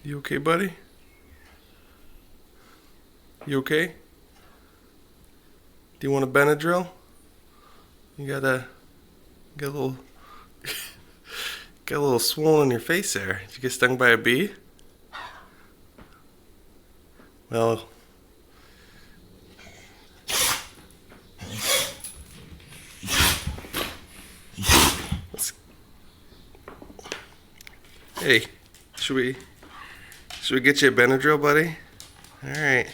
You okay, buddy? You okay? Do you want a Benadryl? You got a little got a little swollen in your face there. Did you get stung by a bee? Well, hey, should we get you a Benadryl, buddy? All right.